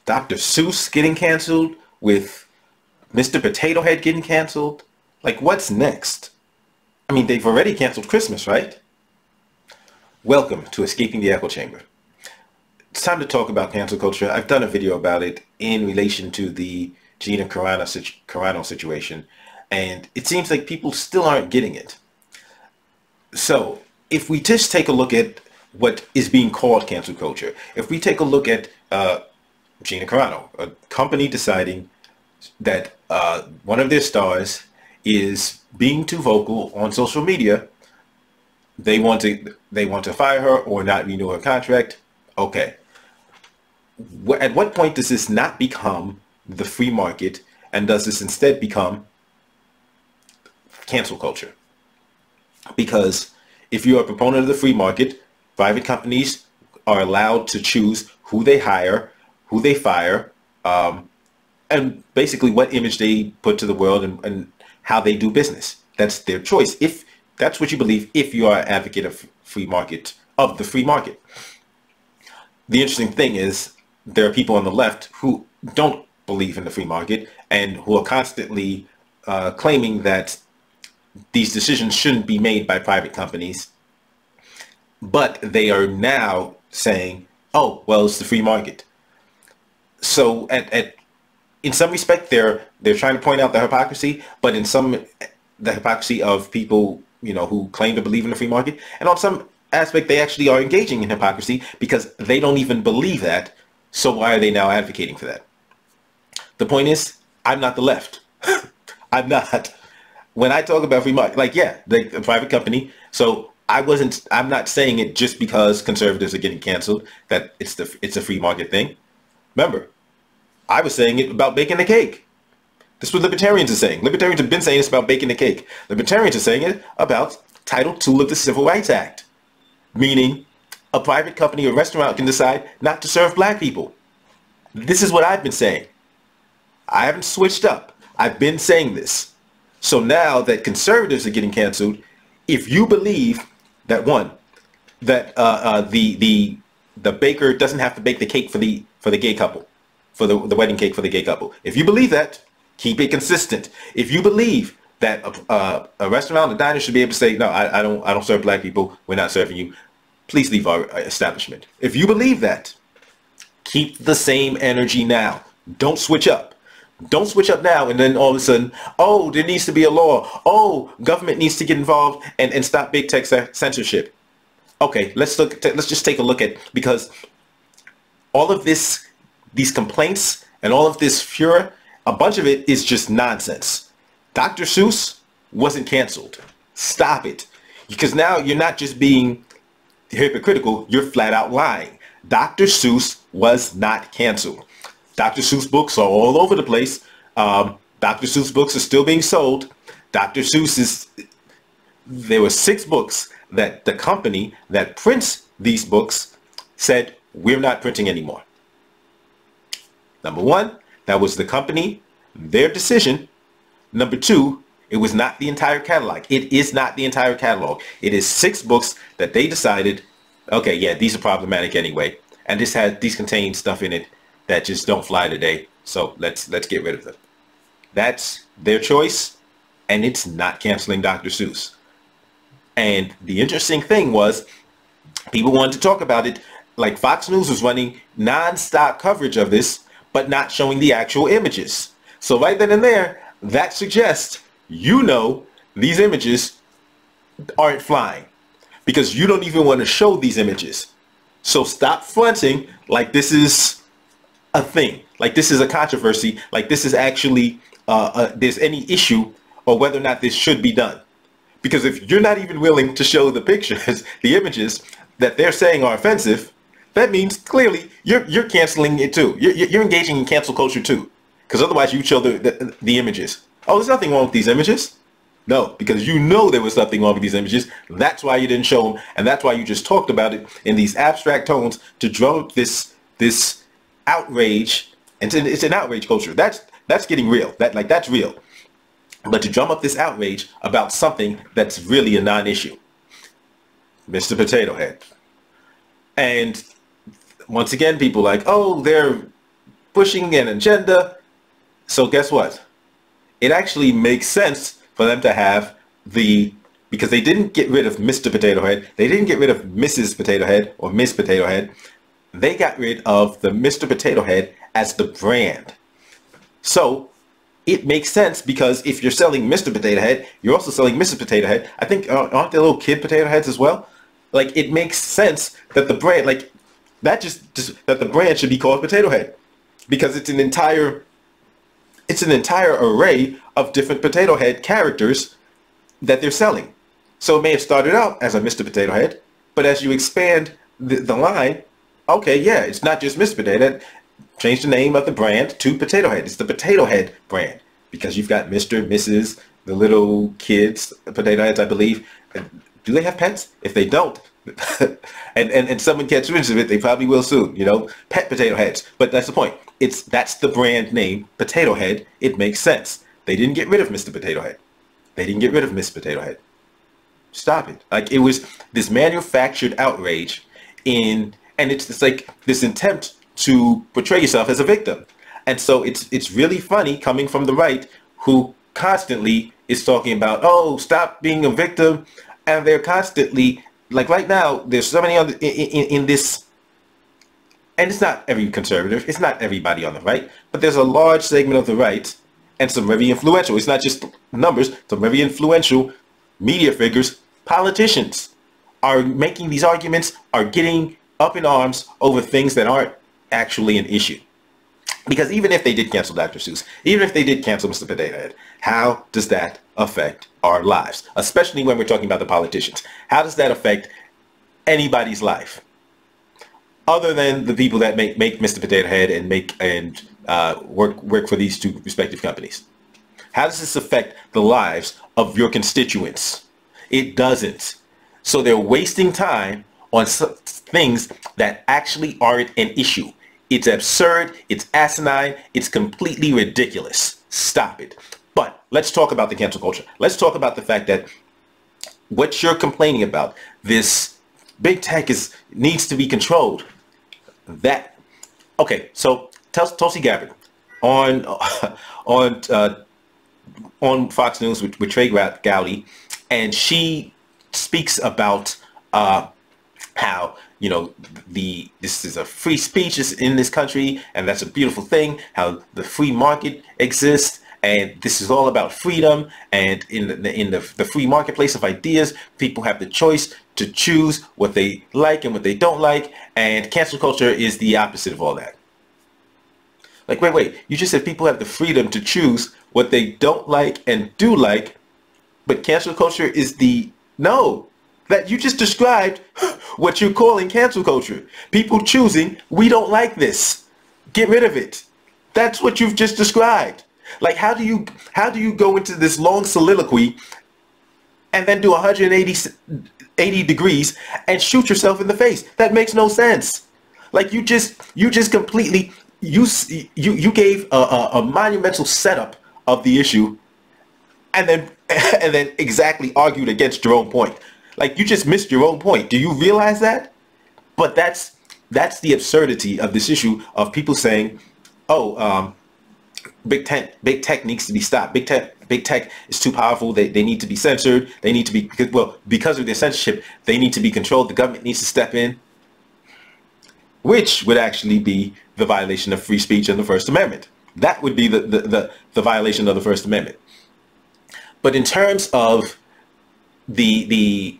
Dr. Seuss getting canceled, with Mr. Potato Head getting canceled. Like, what's next? I mean, they've already canceled Christmas, right? Welcome to Escaping the Echo Chamber. It's time to talk about cancel culture. I've done a video about it in relation to the Gina Carano situation, and it seems like people still aren't getting it. So, if we just take a look at what is being called cancel culture, if we take a look at Gina Carano, a company deciding that one of their stars is being too vocal on social media, they want to fire her or not renew her contract. Okay. At what point does this not become the free market, and does this instead become cancel culture? Because if you're a proponent of the free market, private companies are allowed to choose who they hire, who they fire, and basically what image they put to the world, and how they do business. That's their choice. If that's what you believe, if you are an advocate of free market, of the free market. The interesting thing is there are people on the left who don't believe in the free market and who are constantly claiming that these decisions shouldn't be made by private companies, but they are now saying, oh, well, it's the free market. So in some respect, they're trying to point out the hypocrisy, but in some, the hypocrisy of people, you know, who claim to believe in the free market, and on some aspect, they actually are engaging in hypocrisy because they don't even believe that. So why are they now advocating for that? The point is, I'm not the left. I'm not. When I talk about free market, like, yeah, the private company. So I'm not saying it just because conservatives are getting canceled, that it's a free market thing. Remember, I was saying it about baking the cake. This is what libertarians are saying. Libertarians have been saying this about baking the cake. Libertarians are saying it about Title II of the Civil Rights Act, meaning a private company or restaurant can decide not to serve black people. This is what I've been saying. I haven't switched up. I've been saying this. So now that conservatives are getting canceled, if you believe that the baker doesn't have to bake the cake for the gay couple, for the wedding cake for the gay couple, if you believe that, keep it consistent. If you believe that a restaurant, a diner should be able to say, no, I don't serve black people, we're not serving you, please leave our establishment. If you believe that, keep the same energy now. Don't switch up. Don't switch up now and then all of a sudden, oh, there needs to be a law. Oh, government needs to get involved and stop big tech censorship. Okay, let's just take a look at, because all of these complaints and all of this furor, a bunch of it is just nonsense. Dr. Seuss wasn't canceled. Stop it. Because now you're not just being hypocritical, you're flat out lying. Dr. Seuss was not canceled. Dr. Seuss books are all over the place. Dr. Seuss books are still being sold. Dr. Seuss there were 6 books that the company that prints these books said, we're not printing anymore. Number 1, that was the company, their decision. Number 2, it was not the entire catalog. It is not the entire catalog. It is 6 books that they decided, okay, yeah, these are problematic anyway. And these contain stuff in it that just don't fly today. So let's get rid of them. That's their choice, and it's not canceling Dr. Seuss. And the interesting thing was, people wanted to talk about it, like Fox News was running non-stop coverage of this, but not showing the actual images. So right then and there, that suggests, you know, these images aren't flying because you don't even want to show these images. So stop fronting like this is a thing, like this is a controversy, like this is actually there's any issue or whether or not this should be done. Because if you're not even willing to show the pictures, the images that they're saying are offensive, that means clearly you're canceling it too. You're engaging in cancel culture too. Because otherwise you show the images. Oh, there's nothing wrong with these images. No, because you know there was nothing wrong with these images. That's why you didn't show them, and that's why you just talked about it in these abstract tones to drum up this outrage. And it's an outrage culture. That's getting real. That's real. But to drum up this outrage about something that's really a non-issue. Mr. Potato Head. And once again, people like, oh, they're pushing an agenda. So guess what? It actually makes sense for them to have because they didn't get rid of Mr. Potato Head. They didn't get rid of Mrs. Potato Head or Miss Potato Head. They got rid of the Mr. Potato Head as the brand. So it makes sense, because if you're selling Mr. Potato Head, you're also selling Mrs. Potato Head. I think, aren't there little kid potato heads as well? Like, it makes sense that the brand, like, that just that the brand should be called Potato Head, because it's an entire array of different Potato Head characters that they're selling. So it may have started out as a Mr. Potato Head, but as you expand the line, okay, yeah, it's not just Mr. Potato Head. Change the name of the brand to Potato Head. It's the Potato Head brand, because you've got Mr., Mrs., the little kids, Potato Heads, I believe. Do they have pets? If they don't, and someone gets rid of it, they probably will soon, you know, pet Potato Heads. But that's the point. That's the brand name, Potato Head. It makes sense. They didn't get rid of Mr. Potato Head. They didn't get rid of Miss Potato Head. Stop it. Like, it was this manufactured outrage and it's like this attempt to portray yourself as a victim. And so it's really funny coming from the right, who constantly is talking about, oh, stop being a victim. And they're constantly, like, right now, there's so many other in this, and it's not every conservative, it's not everybody on the right, but there's a large segment of the right, and some very influential, it's not just numbers, some very influential media figures, politicians, are making these arguments, are getting up in arms over things that aren't actually an issue. Because even if they did cancel Dr. Seuss, even if they did cancel Mr. Potato Head, how does that affect our lives? Especially when we're talking about the politicians. How does that affect anybody's life? Other than the people that make Mr. Potato Head and work for these two respective companies. How does this affect the lives of your constituents? It doesn't. So they're wasting time on things that actually aren't an issue. It's absurd, it's asinine, it's completely ridiculous. Stop it. But let's talk about the cancel culture. Let's talk about the fact that what you're complaining about, this big tech needs to be controlled. Okay, so Tulsi Gabbard on Fox News with Trey Gowdy, and she speaks about how, you know, this is a free speech in this country, and that's a beautiful thing, how the free market exists, and this is all about freedom, and in the free marketplace of ideas, people have the choice to choose what they like and what they don't like, and cancel culture is the opposite of all that. Like, wait, you just said people have the freedom to choose what they don't like and do like, but cancel culture is no. That you just described what you're calling cancel culture. People choosing, we don't like this. Get rid of it. That's what you've just described. Like, how do you go into this long soliloquy and then do 180 degrees and shoot yourself in the face? That makes no sense. Like, you just completely, you gave a monumental setup of the issue and then exactly argued against your own point. Like, you just missed your own point. Do you realize that? But that's the absurdity of this issue of people saying, oh, big tech needs to be stopped. Big tech is too powerful. They need to be censored. They need to be, because of their censorship, they need to be controlled. The government needs to step in, which would actually be the violation of free speech and the First Amendment. That would be the violation of the First Amendment. But in terms of the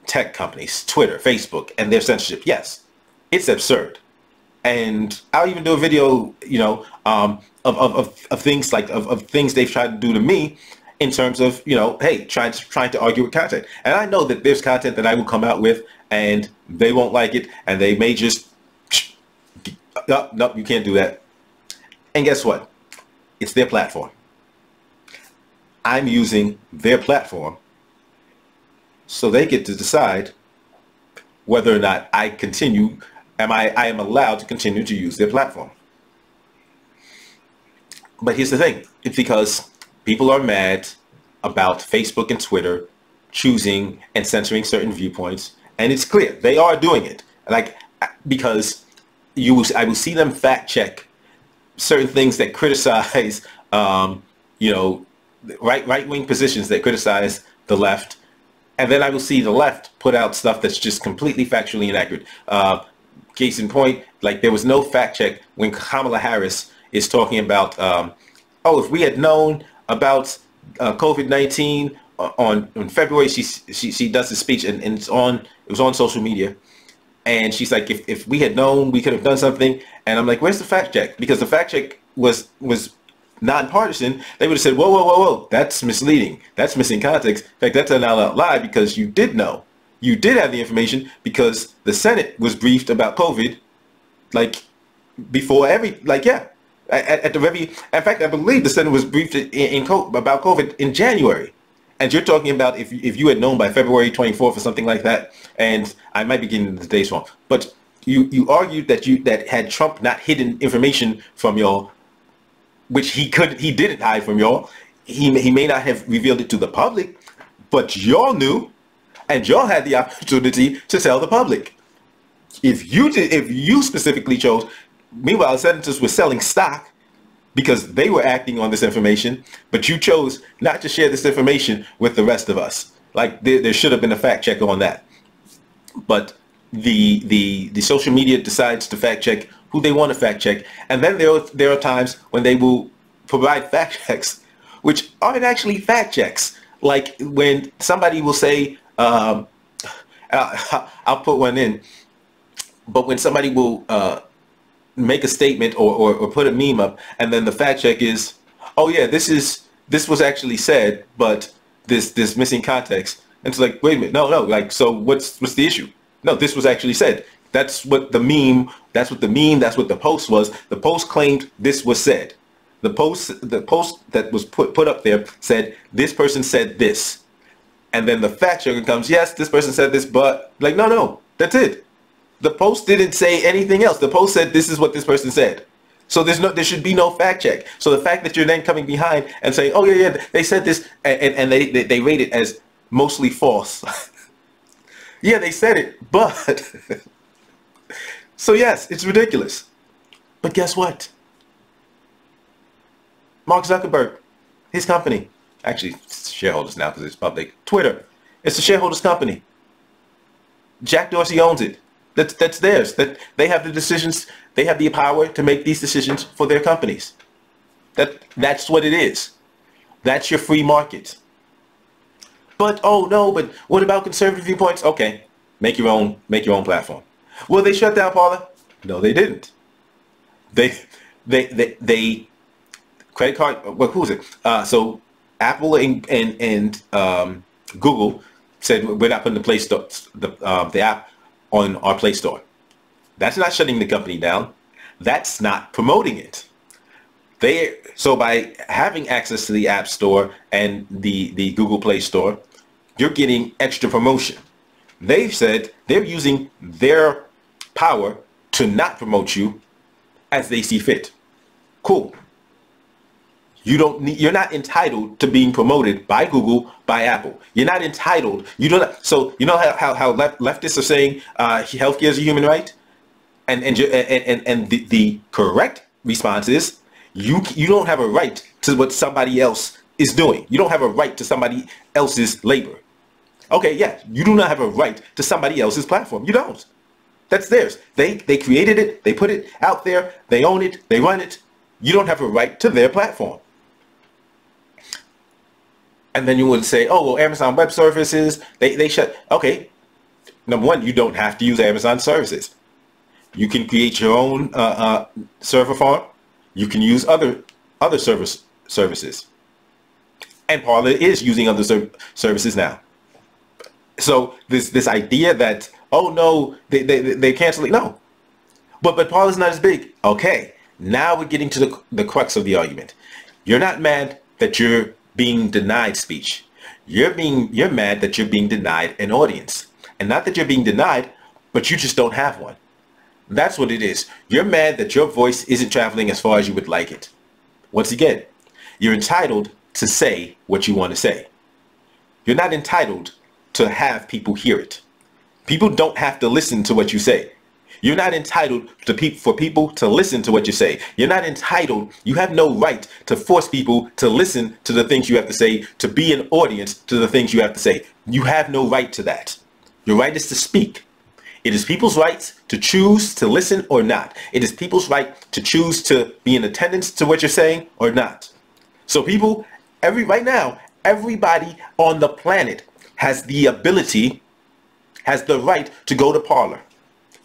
tech companies, Twitter, Facebook, and their censorship, yes, it's absurd. And I'll even do a video, you know, of things like of things they've tried to do to me in terms of, you know, hey, trying to argue with content. And I know that there's content that I will come out with and they won't like it, and they may just, no, you can't do that. And guess what? It's their platform. I'm using their platform, so they get to decide whether or not I am allowed to continue to use their platform. But here's the thing. It's because people are mad about Facebook and Twitter choosing and censoring certain viewpoints, and it's clear they are doing it. Like, because I will see them fact check certain things that criticize, you know, right-wing positions that criticize the left. And then I will see the left put out stuff that's just completely factually inaccurate. Case in point, like there was no fact check when Kamala Harris is talking about, oh, if we had known about COVID-19 on February, she does the speech and it was on social media. And she's like, if we had known, we could have done something. And I'm like, where's the fact check? Because the fact check was nonpartisan. They would have said, whoa, whoa, whoa, whoa, that's misleading. That's missing context. In fact, that's an out lie because you did know. You did have the information because the Senate was briefed about COVID, like before at the very, in fact, I believe the Senate was briefed about COVID in January. And you're talking about if you had known by February 24th or something like that, and I might be getting the dates wrong, but you argued that had Trump not hidden information from y'all, which he didn't hide from y'all, he may not have revealed it to the public, but y'all knew, and y'all had the opportunity to tell the public. If you specifically chose, meanwhile, senators were selling stock because they were acting on this information, but you chose not to share this information with the rest of us. Like there should have been a fact check on that. But the social media decides to fact check who they want to fact check, and then there are times when they will provide fact checks which aren't actually fact checks. Like when somebody will say, I'll put one in, but when somebody will make a statement or put a meme up, and then the fact check is, oh yeah, this was actually said, but this missing context. And it's like, wait a minute, no, like, so what's the issue? No, this was actually said. That's what the post was. The post claimed this was said. The post that was put up there said this person said this. And then the fact checker comes, yes, this person said this, but like, no, that's it. The post didn't say anything else. The post said this is what this person said. So there should be no fact check. So the fact that you're then coming behind and saying, oh yeah, they said this, and they rate it as mostly false. Yeah, they said it, but so yes, it's ridiculous. But guess what? Mark Zuckerberg, his company, actually it's shareholders now because it's public. Twitter, it's a shareholders company. Jack Dorsey owns it. That's theirs. That they have the decisions. They have the power to make these decisions for their companies. That's what it is. That's your free market. But oh no, but what about conservative viewpoints? Okay, make your own platform. Well, they shut down Parler? No, they didn't. They credit card. Well, who was it? So Apple and Google said we're not putting the Play Store, the app on our Play Store. That's not shutting the company down. That's not promoting it. So by having access to the App Store and the Google Play Store, you're getting extra promotion. They've said they're using their power to not promote you as they see fit. Cool. You're not entitled to being promoted by Google, by Apple. You're not entitled. You don't. So you know how leftists are saying healthcare is a human right, and the correct response is you don't have a right to what somebody else is doing. You don't have a right to somebody else's labor. Okay, yeah, you do not have a right to somebody else's platform. You don't. That's theirs. They created it. They put it out there. They own it. They run it. You don't have a right to their platform. And then you would say, oh, well, Amazon Web Services, they shut. Okay, number one, you don't have to use Amazon services. You can create your own server farm. You can use other services. And Parler is using other services now. So this idea that, oh no, they cancel it. No. But Parler's not as big. Okay, now we're getting to the crux of the argument. You're not mad that you're being denied speech. You're mad that you're being denied an audience. And not that you're being denied, but you just don't have one. That's what it is. You're mad that your voice isn't traveling as far as you would like it. Once again, you're entitled to say what you want to say. You're not entitled to have people hear it. People don't have to listen to what you say. You're not entitled for people to listen to what you say. You're not entitled. You have no right to force people to listen to the things you have to say, to be an audience to the things you have to say. You have no right to that. Your right is to speak. It is people's rights to choose to listen or not. It is people's right to choose to be in attendance to what you're saying or not. So people, right now, everybody on the planet has the ability, has the right to go to Parler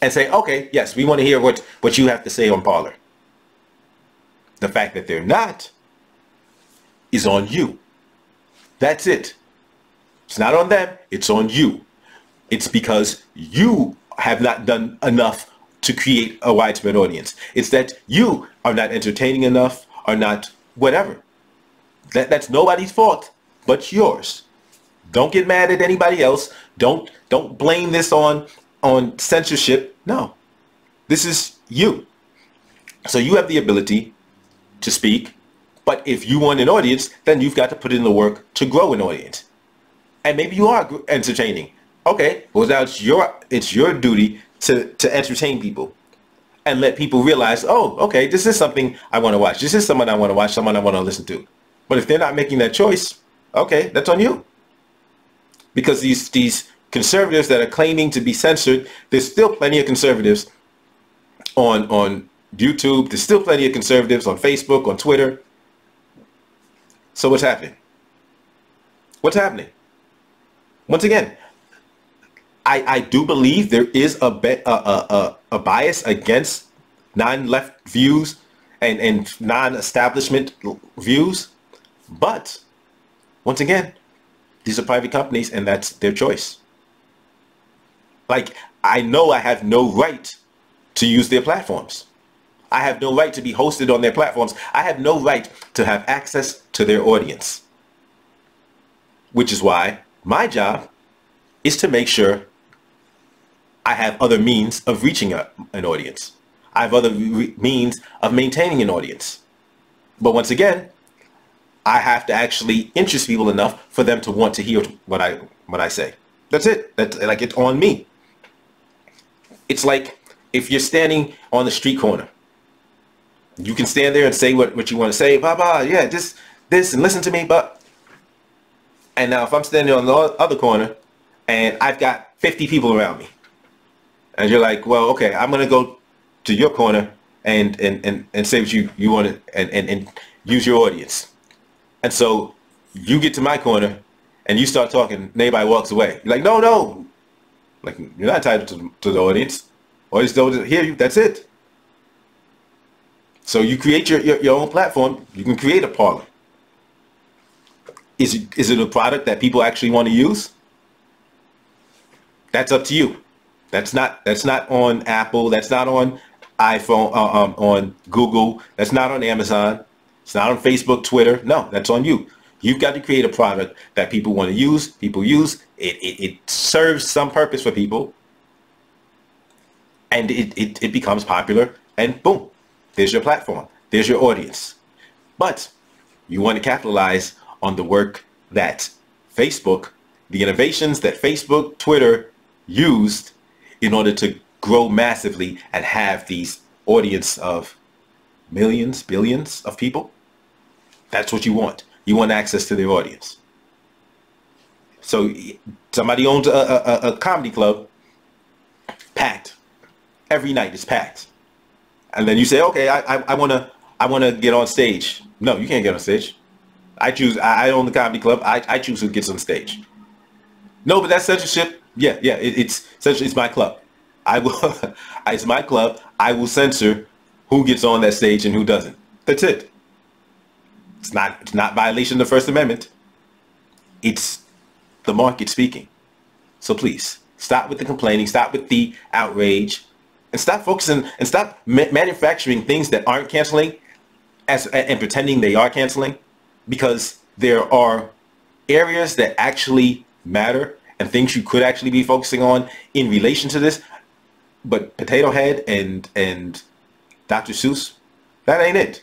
and say, okay, yes, we want to hear what you have to say on Parler. The fact that they're not is on you. That's it. It's not on them. It's on you. It's because you have not done enough to create a widespread audience. It's that you are not entertaining enough, or not whatever. That's nobody's fault but yours. Don't get mad at anybody else. Don't blame this on censorship. No. This is you. So you have the ability to speak, but if you want an audience, then you've got to put in the work to grow an audience. And maybe you are entertaining. Okay, well now it's your duty to entertain people and let people realize, oh, okay, this is something I want to watch. This is someone I want to watch, someone I want to listen to. But if they're not making that choice, okay, that's on you. Because these conservatives that are claiming to be censored, there's still plenty of conservatives on YouTube. There's still plenty of conservatives on Facebook, on Twitter. So what's happening? What's happening? Once again, I do believe there is a bias against non-left views and non-establishment views. But once again, these are private companies and that's their choice. Like, I know I have no right to use their platforms. I have no right to be hosted on their platforms. I have no right to have access to their audience. Which is why my job is to make sure I have other means of reaching an audience. I have other means of maintaining an audience. But once again, I have to actually interest people enough for them to want to hear what I say. That's it. That's like, it's on me. It's like if you're standing on the street corner, you can stand there and say what you want to say, blah, blah, yeah, this, and listen to me, but. And now if I'm standing on the other corner and I've got 50 people around me, and you're like, well, okay, I'm going to go to your corner and say what you want to, and use your audience. And so you get to my corner and you start talking, and everybody walks away. You're like, no. Like, you're not entitled to the audience. Audience don't hear you. That's it. So you create your own platform. You can create a Parler. Is it a product that people actually want to use? That's up to you. That's not on Apple. That's not on iPhone, on Google. That's not on Amazon. It's not on Facebook, Twitter. No, that's on you. You've got to create a product that people want to use. People use. It serves some purpose for people. And it becomes popular. And boom, there's your platform. There's your audience. But you want to capitalize on the work that Facebook, the innovations that Facebook, Twitter used in order to grow massively and have these audience of millions, billions of people. That's what you want. You want access to their audience. So somebody owns a comedy club, packed. Every night it's packed. And then you say, okay, I wanna get on stage. No, you can't get on stage. I own the comedy club. I choose who gets on stage. No, but that's censorship. Yeah, it's censorship. It's my club. It's my club. I will censor who gets on that stage and who doesn't. That's it. It's not violation of the First Amendment. It's the market speaking. So please, stop with the complaining, stop with the outrage, and stop focusing and stop manufacturing things that aren't canceling and pretending they are canceling, because there are areas that actually matter and things you could actually be focusing on in relation to this. But Potato Head and Dr. Seuss, that ain't it.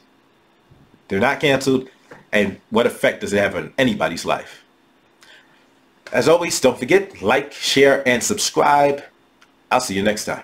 They're not canceled. And what effect does it have on anybody's life? As always, don't forget, like, share, and subscribe. I'll see you next time.